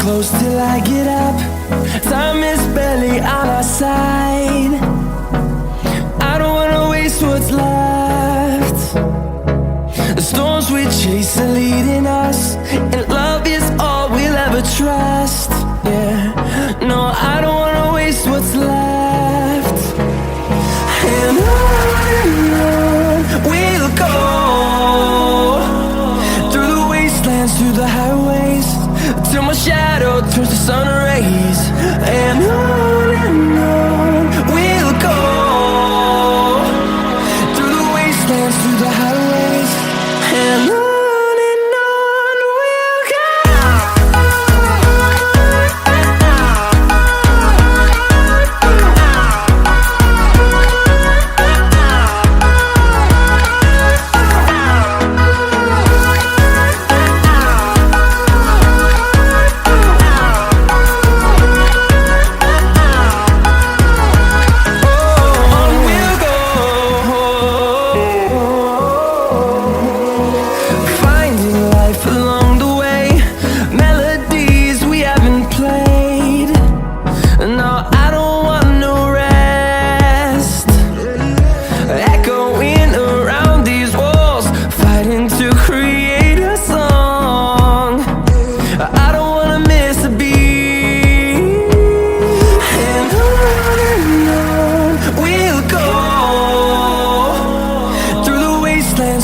close till I get up. Time is barely on our side. I don't wanna waste what's left. The storms we chase are leading us, and love is all we'll ever trust. Yeah, no, I don't wanna waste what's left. And on we'll go, through the wastelands, through the highways, till my shadow turns to sun rays. And on we'll go, through the wastelands, through the highways, and on.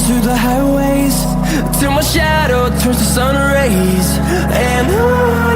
Through the highways, till my shadow turns to sun rays. And on